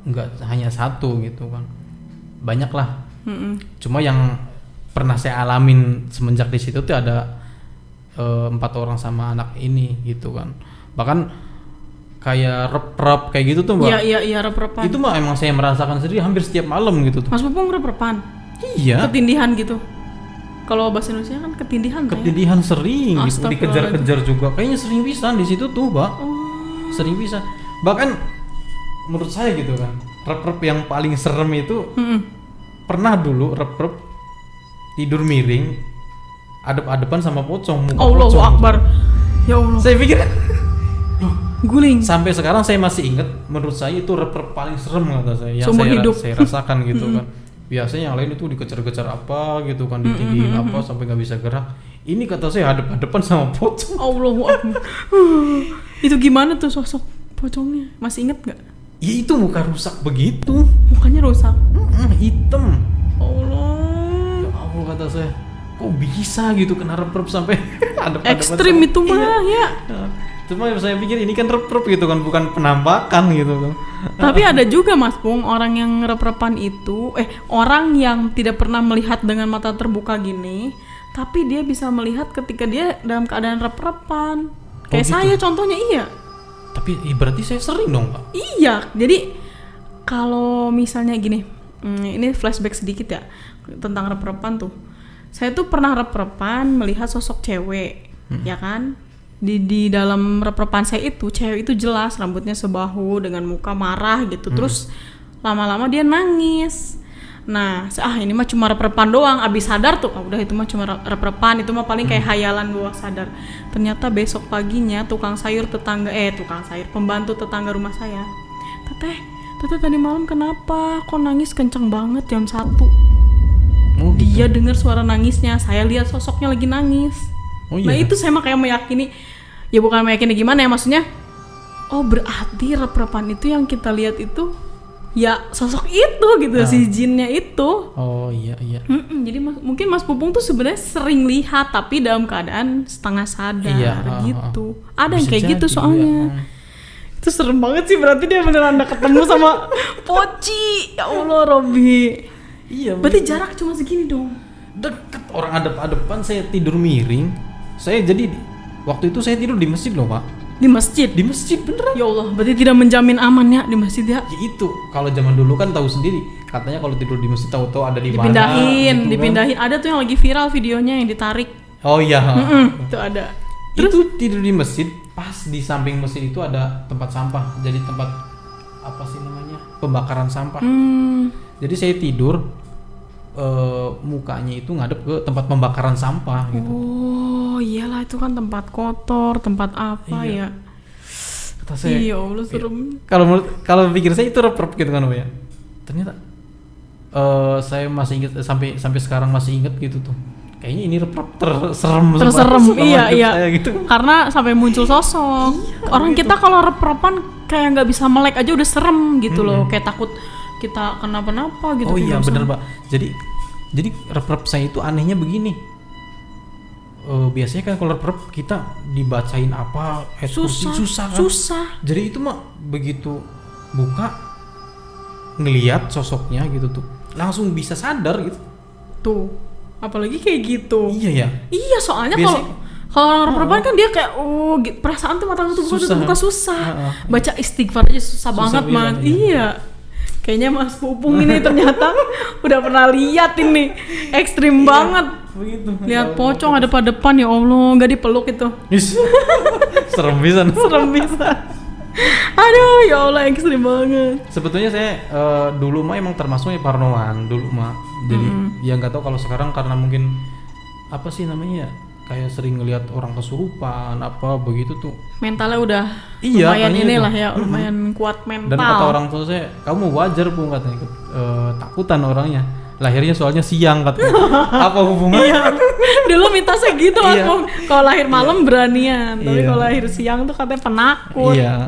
nggak hanya satu gitu kan. Banyak lah. Cuma yang pernah saya alamin semenjak di situ tuh ada 4 orang sama anak ini gitu kan. Bahkan kayak rep-rep kayak gitu tuh Mbak. Iya rep-repan. Itu mah emang saya merasakan sendiri hampir setiap malam gitu tuh. Mas Pupung rep-repan? Iya. Ketindihan gitu? Kalau bahasa Indonesia kan ketindihan. Ketindihan sering gitu, dikejar-kejar juga. Kayaknya sering pisan di situ tuh Mbak. Sering pisan. Bahkan menurut saya gitu kan, rep-rep yang paling serem itu pernah dulu rep-rep tidur miring adep-adepan sama pocong, muka Allahu pocong. Akbar. Ya Allah. Saya pikir guling. Sampai sekarang saya masih ingat, menurut saya itu rep-rep paling serem kata saya yang saya rasakan gitu kan. Biasanya yang lain itu dikejar-kejar apa gitu kan, ditindihin apa sampai nggak bisa gerak. Ini kata saya hadap-hadapan sama pocong. Allahu Akbar. Itu gimana tuh sosok pocongnya? Masih inget nggak? Ya itu muka rusak begitu. Mukanya rusak. Hitam. Allah. Ya Allah kata saya. Kok bisa gitu kena rep-rep sampai hadap-hadapan. Ekstrim itu mah ya. Cuma saya pikir ini kan rep-rep gitu kan, bukan penampakan gitu kan. Tapi ada juga Mas Pung, orang yang rep-repan itu, orang yang tidak pernah melihat dengan mata terbuka gini, tapi dia bisa melihat ketika dia dalam keadaan rep-repan. Kayak gitu? Saya contohnya iya. Tapi berarti saya sering dong Pak? Iya, jadi kalau misalnya gini, ini flashback sedikit ya, tentang rep-repan tuh. Saya tuh pernah rep-repan melihat sosok cewek, ya kan? Di dalam rep-repan saya itu cewek itu jelas rambutnya sebahu dengan muka marah gitu. Terus lama-lama dia nangis. Nah, ini mah cuma rep-repan doang. Abis sadar tuh, udah itu mah cuma rep-repan, itu mah paling kayak hayalan bawah sadar. Ternyata besok paginya pembantu tetangga rumah saya, Teteh tadi malam kenapa? Kok nangis kenceng banget jam 1? Dia dengar suara nangisnya, saya lihat sosoknya lagi nangis. Nah itu saya mah kayak meyakini, ya bukan meyakini gimana ya, maksudnya berarti rep-repan itu yang kita lihat itu ya sosok itu gitu, si jinnya itu. Iya. Jadi mungkin Mas Pupung tuh sebenarnya sering lihat tapi dalam keadaan setengah sadar gitu. Ada yang kayak gitu soalnya. Itu serem banget sih, berarti dia beneran udah ketemu sama Poci. Ya Allah Robi. Iya. Berarti jarak cuma segini dong. Deket, orang adep-adepan, saya tidur miring. Saya jadi waktu itu saya tidur di masjid loh Pak. Di masjid? Di masjid beneran. Ya Allah, berarti tidak menjamin aman ya di masjid ya? Ya itu, kalau zaman dulu kan tahu sendiri. Katanya kalau tidur di masjid tahu-tahu ada di mana. Dipindahin. Kan? Ada tuh yang lagi viral videonya yang ditarik. Oh iya. Itu ada. Terus itu tidur di masjid, pas di samping masjid itu ada tempat sampah. Jadi tempat apa sih namanya? Pembakaran sampah. Jadi saya tidur mukanya itu ngadep ke tempat pembakaran sampah gitu. Oh iyalah, itu kan tempat kotor, tempat apa ya? Kata saya, iya Allah serem. Kalau pikir saya itu rep-rep gitu kan Pak ya. Ternyata saya masih ingat sampai sekarang masih ingat gitu tuh. kayaknya ini rep-rep terserem iya gitu. Karena sampai muncul sosok orang kita kalau rep-repan kayak nggak bisa melek aja udah serem gitu loh, kayak takut kita kenapa-napa gitu. Oh iya benar Pak, jadi rep-rep saya itu anehnya begini, biasanya kan kalau rep-rep kita dibacain apa susah kan? Jadi itu mah begitu buka ngelihat sosoknya gitu tuh langsung bisa sadar gitu tuh, apalagi kayak gitu. Iya soalnya kalau orang rep-repan kan dia kayak perasaan tuh mata tuh buka susah. Baca istighfar aja susah banget man. Iya. Kayaknya Mas Pupung ini ternyata udah pernah lihat ini, ekstrim banget. Begitu. Lihat pocong ada pada depan, ya Allah, nggak dipeluk itu. Serem bisa. Aduh, ya Allah, ekstrim banget. Sebetulnya saya dulu mah emang termasuknya parnoan dulu mah. Jadi ya nggak tahu kalau sekarang karena mungkin apa sih namanya, kayak sering ngelihat orang kesurupan apa begitu tuh. Mentalnya udah lumayan inilah ya, lumayan kuat mental. Dan kata orang tua saya, kamu wajar Pung katanya takutan orangnya. Lahirnya soalnya siang katanya. Apa hubungannya? Iya. Dulu mitosnya gitu kan, kalau lahir malam beranian, tapi kalau lahir siang tuh katanya penakut. Iya.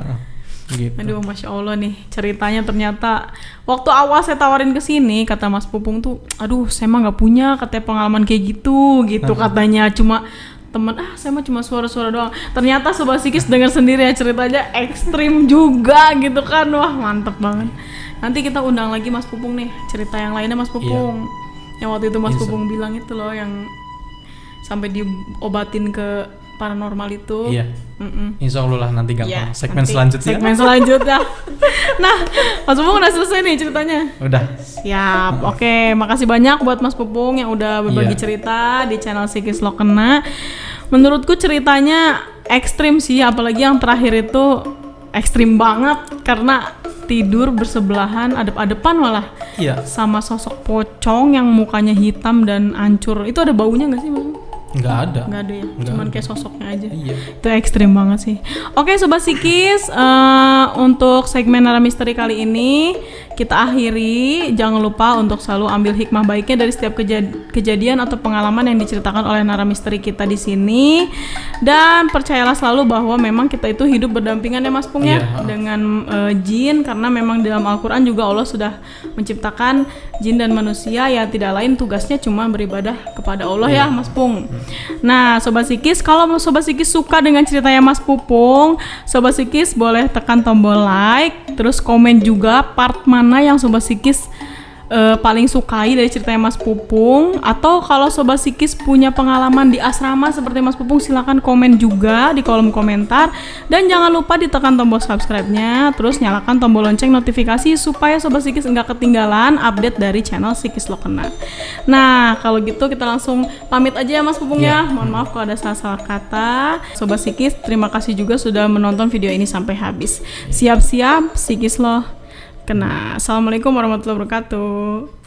Gitu. Aduh, Masya Allah nih ceritanya. Ternyata waktu awal saya tawarin ke sini, kata Mas Pupung tuh, aduh saya mah nggak punya katanya pengalaman kayak gitu katanya, cuma temen saya mah cuma suara-suara doang. Ternyata Sobat Psikis dengar sendiri ya, ceritanya ekstrim juga gitu kan. Wah mantep banget. Nanti kita undang lagi Mas Pupung nih, cerita yang lainnya Mas Pupung. Yang waktu itu Mas Pupung bilang itu loh, yang sampai diobatin ke paranormal itu. Iya. Insya Allah lah nanti gampang. Segmen selanjutnya. Nah, Mas Pupung udah selesai nih ceritanya. Udah. Siap. Oke, makasih banyak buat Mas Pupung yang udah berbagi cerita di channel Psikis Lo Kena. Menurutku ceritanya ekstrim sih, apalagi yang terakhir itu ekstrim banget karena tidur bersebelahan, adep-adepan malah. Iya. Sama sosok pocong yang mukanya hitam dan hancur. Itu ada baunya nggak sih Mas? Nggak ada ya, cuman kayak sosoknya aja. Iya. Itu ekstrim banget sih. Oke Sobat Psikis, untuk segmen Nara Misteri kali ini kita akhiri. Jangan lupa untuk selalu ambil hikmah baiknya dari setiap kejadian atau pengalaman yang diceritakan oleh Nara Misteri kita di sini. Dan percayalah selalu bahwa memang kita itu hidup berdampingan ya Mas Pung ya, dengan jin, karena memang dalam Al-Quran juga Allah sudah menciptakan jin dan manusia ya tidak lain tugasnya cuma beribadah kepada Allah ya Mas Pung. Nah Sobat Psikis, kalau Sobat Psikis suka dengan ceritanya Mas Pupung, Sobat Psikis boleh tekan tombol like, terus komen juga part mana yang Sobat Psikis paling sukai dari ceritanya Mas Pupung. Atau kalau Sobat Psikis punya pengalaman di asrama seperti Mas Pupung, silakan komen juga di kolom komentar. Dan jangan lupa ditekan tombol subscribe-nya, terus nyalakan tombol lonceng notifikasi supaya Sobat Psikis nggak ketinggalan update dari channel Psikis Lo Kena. Nah kalau gitu kita langsung pamit aja ya Mas Pupung ya. Mohon maaf kalau ada salah-salah kata. Sobat Psikis, terima kasih juga sudah menonton video ini sampai habis. Siap-siap Psikis Lo Kena. Assalamualaikum warahmatullahi wabarakatuh.